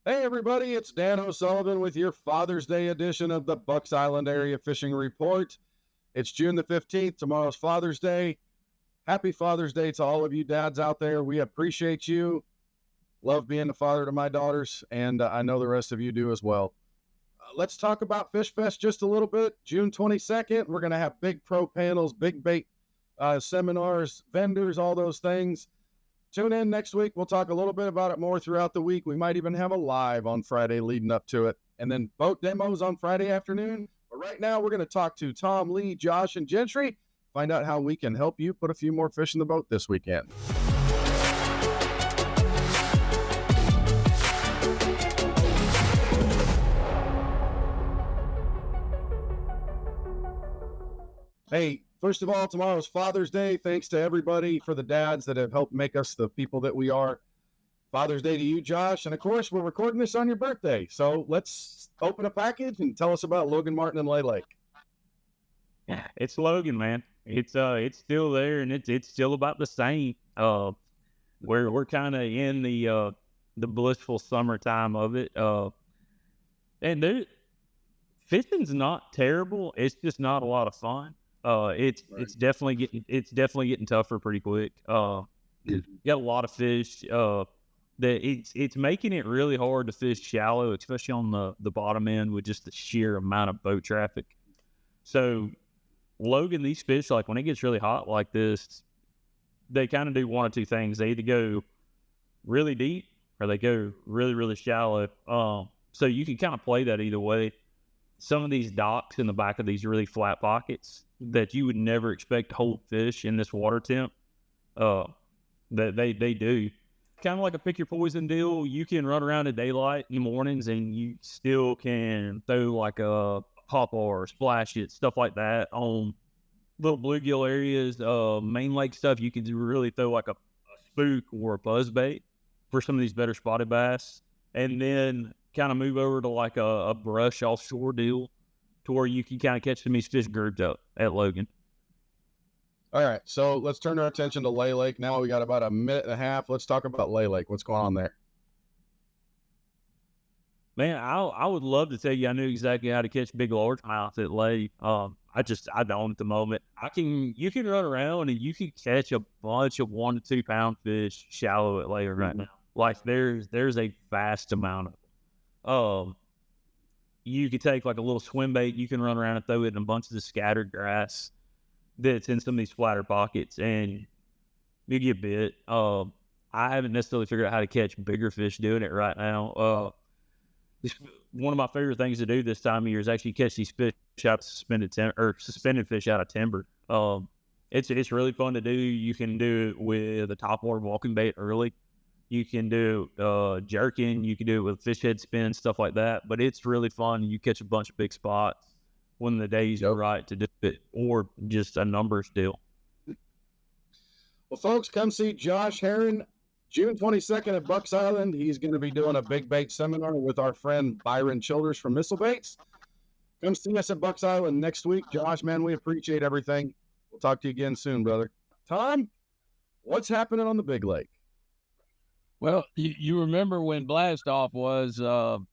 Hey everybody, it's Dan O'Sullivan with your Father's Day edition of the Bucks Island Area Fishing Report. It's June the 15th. Tomorrow's Father's Day. Happy Father's Day to all of you dads out there. We appreciate you. Love being the father to my daughters, and I know the rest of you do as well. Let's talk about Fishfest just a little bit. June 22nd, we're going to have big pro panels, big bait seminars, vendors, all those things. Tune in next week. We'll talk a little bit about it more throughout the week. We might even have a live on Friday leading up to it. And then boat demos on Friday afternoon. But right now, we're going to talk to Tom, Lee, Josh, and Gentry. Find out how we can help you put a few more fish in the boat this weekend. Hey, first of all, tomorrow's Father's Day. Thanks to everybody for the dads that have helped make us the people that we are. Father's Day to you, Josh. And of course, we're recording this on your birthday. So let's open a package and tell us about Logan Martin and Lay Lake. Yeah, it's Logan, man. It's still there, and it's still about the same. We're kind of in the blissful summertime of it. And fishing's not terrible. It's just not a lot of fun. It's definitely getting tougher pretty quick. You got a lot of fish. It's making it really hard to fish shallow, especially on the bottom end with just the sheer amount of boat traffic. So Logan, these fish, like when it gets really hot like this, they kind of do one or two things. They either go really deep or they go really, really shallow. So you can kind of play that either way. Some of these docks in the back of these really flat pockets that you would never expect to hold fish in this water temp, that they do. Kind of like a pick your poison deal. You can run around at daylight in the mornings and you still can throw like a pop or splash it, stuff like that on little bluegill areas, main lake stuff. You can really throw like a spook or a buzz bait for some of these better spotted bass, and then kind of move over to like a brush offshore deal to where you can kind of catch some of these fish grouped up at Logan. All right, so let's turn our attention to Lay Lake. Now we got about a minute and a half. Let's talk about Lay Lake. What's going on there? Man, I would love to tell you I knew exactly how to catch big largemouth at Lay. I don't at the moment. You can run around and you can catch a bunch of 1 to 2 pound fish shallow at Lay right now. Like there's a vast amount of them. You could take like a little swim bait, you can run around and throw it in a bunch of the scattered grass that's in some of these flatter pockets, and you get bit. I haven't necessarily figured out how to catch bigger fish doing it right now. One of my favorite things to do this time of year is actually catch these fish out of suspended fish out of timber. It's really fun to do. You can do it with a topwater walking bait early. You can do jerking. You can do it with fish head spin, stuff like that. But it's really fun. You catch a bunch of big spots when the days are right to do it, or just a numbers deal. Well, folks, come see Josh Herron June 22nd at Bucks Island. He's going to be doing a big bait seminar with our friend Byron Childers from Missile Baits. Come see us at Bucks Island next week. Josh, man, we appreciate everything. We'll talk to you again soon, brother. Tom, what's happening on the Big Lake? Well, you remember when Blast Off was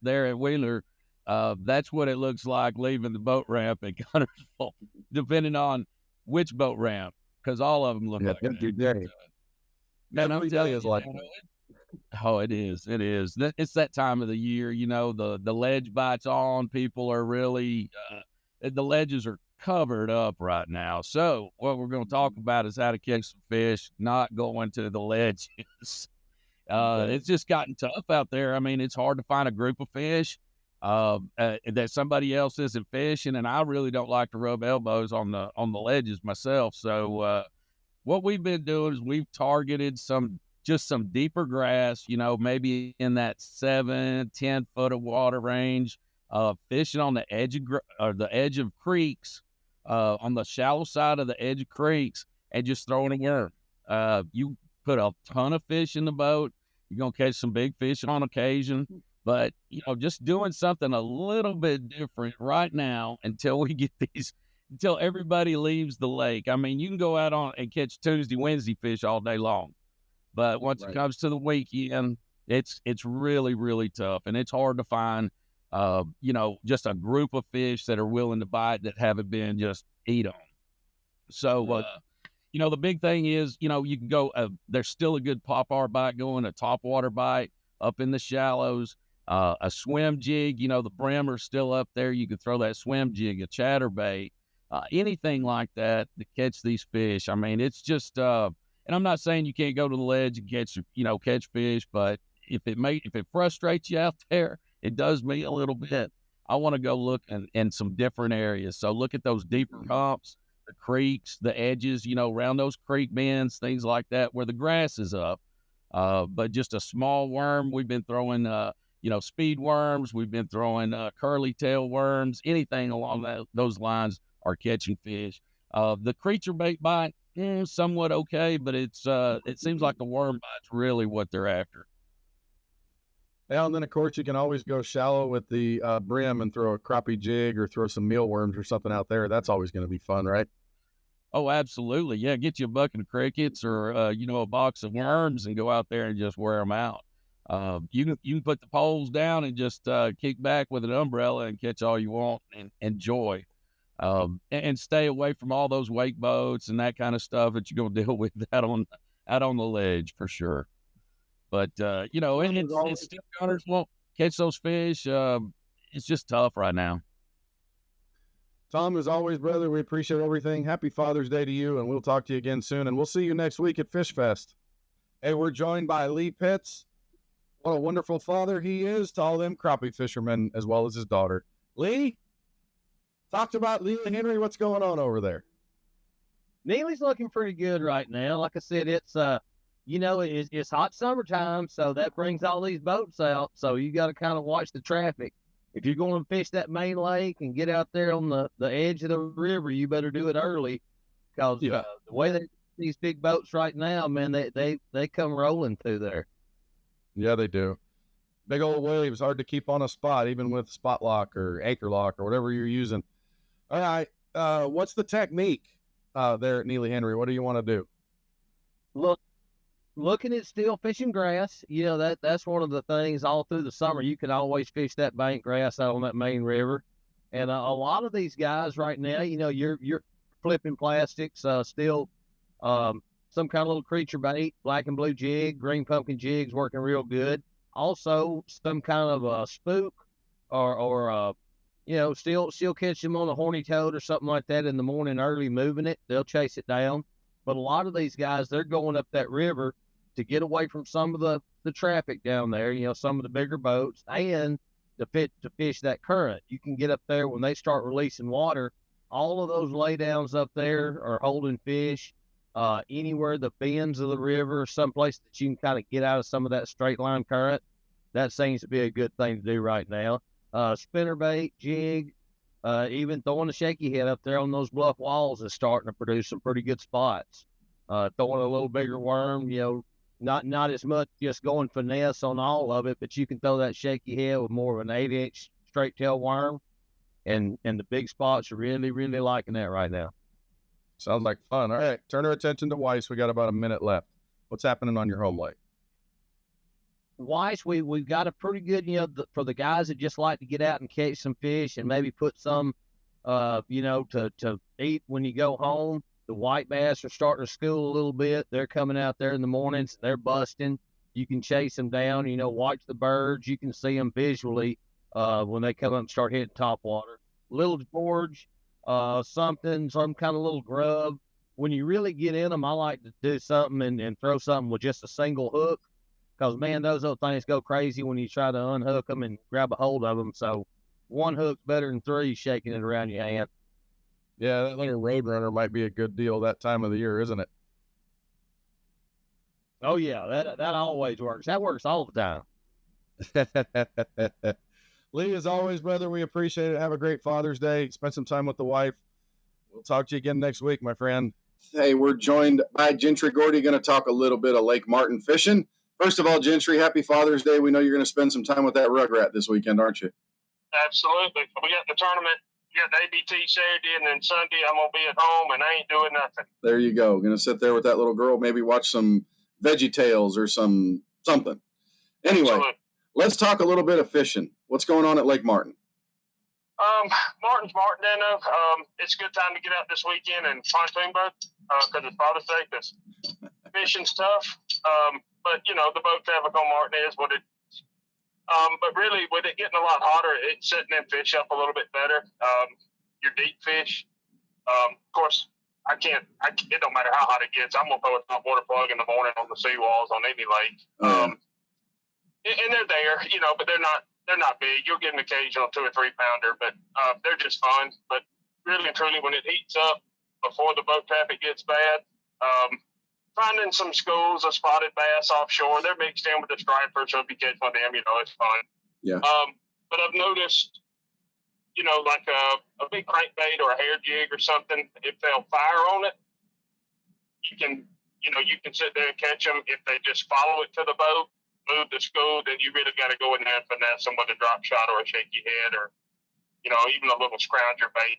there at Wheeler? That's what it looks like leaving the boat ramp at Guntersville, depending on which boat ramp, because all of them look like that. And I'm telling you, it is. It is. It's that time of the year, the ledge bites on. People are really, the ledges are covered up right now. So what we're going to talk about is how to catch some fish, not going to the ledges. It's just gotten tough out there. I mean, it's hard to find a group of fish that somebody else isn't fishing, and I really don't like to rub elbows on the ledges myself. So what we've been doing is we've targeted some deeper grass, maybe in that 7-10 foot of water range, fishing on the edge of creeks, on the shallow side of the edge of creeks, and just throwing a worm. You put a ton of fish in the boat. You're going to catch some big fish on occasion, but, just doing something a little bit different right now until everybody leaves the lake. I mean, you can go out and catch Tuesday, Wednesday fish all day long, but once it comes to the weekend, It's really, really tough, and it's hard to find, just a group of fish that are willing to bite that haven't been just eat on. So, the big thing is, you can go, there's still a good popper bite going, a topwater bite up in the shallows, a swim jig, the brimmer's still up there. You can throw that swim jig, a chatterbait, anything like that to catch these fish. I mean, it's just, and I'm not saying you can't go to the ledge and catch fish, but if it frustrates you out there, it does me a little bit. I want to go look in some different areas. So look at those deeper humps, the creeks, the edges, around those creek bends, things like that, where the grass is up. But just a small worm, we've been throwing, speed worms, we've been throwing curly tail worms, anything along those lines are catching fish. The creature bait bite, somewhat okay, but it seems like the worm bite's really what they're after. Yeah, and then of course you can always go shallow with the brim and throw a crappie jig or throw some mealworms or something out there. That's always going to be fun, right? Oh, absolutely. Yeah, get you a bucket of crickets or a box of worms and go out there and just wear them out. You can put the poles down and just kick back with an umbrella and catch all you want and enjoy. And stay away from all those wake boats and that kind of stuff that you're gonna deal with out on the ledge for sure. But and it's still gunners won't catch those fish. It's just tough right now. Tom, as always, brother, we appreciate everything. Happy Father's Day to you, and we'll talk to you again soon. And we'll see you next week at Fishfest. Hey, we're joined by Lee Pitts. What a wonderful father he is to all them crappie fishermen, as well as his daughter. Lee, talked about Neely Henry. What's going on over there? Neely's looking pretty good right now. Like I said, it's it's hot summertime, so that brings all these boats out. So you got to kind of watch the traffic. If you're going to fish that main lake and get out there on the edge of the river, you better do it early, because the way that these big boats right now, man, they come rolling through there. Yeah, they do. Big old waves, hard to keep on a spot, even with spot lock or anchor lock or whatever you're using. All right, what's the technique there at Neely Henry? What do you want to do? Looking at still fishing grass, that's one of the things all through the summer. You can always fish that bank grass out on that main river. And a lot of these guys right now, you're flipping plastics, still some kind of little creature bait, black and blue jig, green pumpkin jigs working real good. Also, some kind of a spook or still catch them on a horny toad or something like that in the morning early, moving it. They'll chase it down. But a lot of these guys, they're going up that river to get away from some of the traffic down there, some of the bigger boats, and to fish that current. You can get up there when they start releasing water. All of those laydowns up there are holding fish. Anywhere the bends of the river, someplace that you can kind of get out of some of that straight line current, that seems to be a good thing to do right now. Spinnerbait, jig, even throwing a shaky head up there on those bluff walls is starting to produce some pretty good spots. Throwing a little bigger worm, not as much just going finesse on all of it, but you can throw that shaky head with more of an 8-inch straight tail worm, and the big spots are really, really liking that right now. Sounds like fun. All right, turn our attention to Weiss. We got about a minute left. What's happening on your home lake? Weiss, we've got a pretty good, for the guys that just like to get out and catch some fish and maybe put some, to eat when you go home. The white bass are starting to school a little bit. They're coming out there in the mornings. They're busting. You can chase them down, watch the birds. You can see them visually when they come up and start hitting top water. Little George, some kind of little grub. When you really get in them, I like to do something and throw something with just a single hook, because, man, those little things go crazy when you try to unhook them and grab a hold of them. So one hook's better than three shaking it around your hand. Yeah, that little Roadrunner might be a good deal that time of the year, isn't it? Oh, yeah, that always works. That works all the time. Lee, as always, brother, we appreciate it. Have a great Father's Day. Spend some time with the wife. We'll talk to you again next week, my friend. Hey, we're joined by Gentry Gordy, going to talk a little bit of Lake Martin fishing. First of all, Gentry, happy Father's Day. We know you're going to spend some time with that rugrat this weekend, aren't you? Absolutely. We got the tournament. We got the ABT Saturday, and then Sunday I'm going to be at home, and I ain't doing nothing. There you go. Going to sit there with that little girl, maybe watch some Veggie Tales or something. Anyway, Absolutely. let's talk a little bit of fishing. What's going on at Lake Martin? Martin's Martin. It's a good time to get out this weekend and pontoon boat because it's Father's Day. Because fishing's tough. But the boat traffic on Martin is what it. But really, with it getting a lot hotter, it's setting them fish up a little bit better. Your deep fish. Of course, I can't. It don't matter how hot it gets. I'm gonna throw a top water plug in the morning on the seawalls on any lake. And they're there, but they're not big. You'll get an occasional 2 or 3 pounder, but they're just fun. But really and truly, when it heats up before the boat traffic gets bad, finding some schools of spotted bass offshore, they're mixed in with the stripers, so if you catch one of them, it's fun. Yeah. But I've noticed, like a big crankbait or a hair jig or something, if they'll fire on it, you can sit there and catch them. If they just follow it to the boat, move the school, then you really got to go in there and finesse them with a drop shot or a shaky head or, even a little scrounger bait.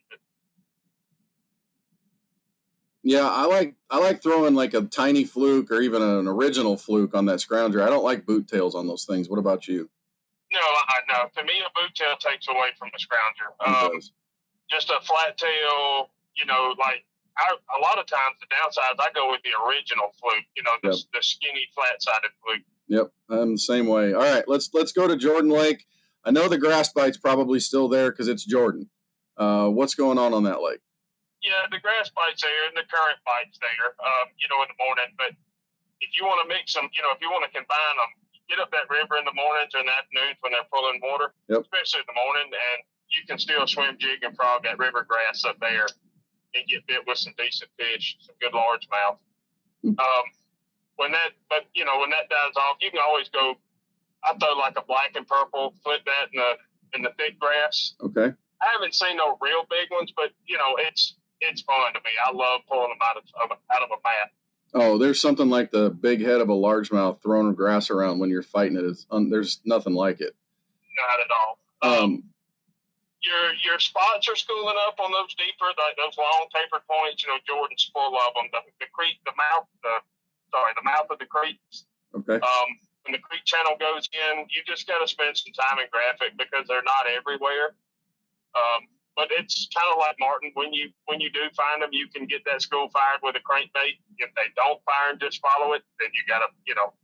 Yeah, I like throwing like a tiny fluke or even an original fluke on that scrounger. I don't like boot tails on those things. What about you? No, no. To me, a boot tail takes away from the scrounger. Just a flat tail, a lot of times the downsides, I go with the original fluke, the skinny flat-sided fluke. Yep, I'm the same way. All right, let's go to Jordan Lake. I know the grass bite's probably still there because it's Jordan. What's going on that lake? Yeah, the grass bite's there and the current bite's there, in the morning. But if you want to mix them, if you want to combine them, get up that river in the mornings or in the afternoons when they're pulling water, especially in the morning, and you can still swim, jig, and frog that river grass up there and get bit with some decent fish, some good largemouth. When that dies off, you can always go. I throw like a black and purple, flip that in the thick grass. Okay. I haven't seen no real big ones, but it's fun to me. I love pulling them out of a mat. Oh, there's something like the big head of a largemouth throwing grass around when you're fighting it. There's nothing like it. Not at all. Your spots are schooling up on those deeper, like those long tapered points. Jordan's full of them. The creek, the mouth of the creek. Okay. When the creek channel goes in, you just got to spend some time in graphic because they're not everywhere. But it's kind of like Martin. When you do find them, you can get that school fired with a crankbait. If they don't fire and just follow it, then you got to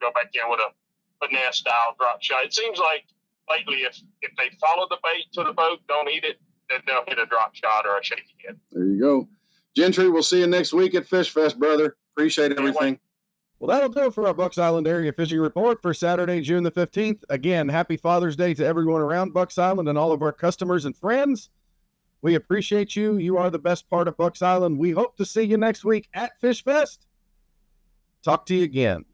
go back in with a finesse style drop shot. It seems like lately, if they follow the bait to the boat, don't eat it, then they'll hit a drop shot or a shaky head. There you go. Gentry, we'll see you next week at Fishfest, brother. Appreciate everything. Well, that'll do it for our Bucks Island Area Fishing Report for Saturday, June the 15th. Again, happy Father's Day to everyone around Bucks Island and all of our customers and friends. We appreciate you. You are the best part of Bucks Island. We hope to see you next week at Fishfest. Talk to you again.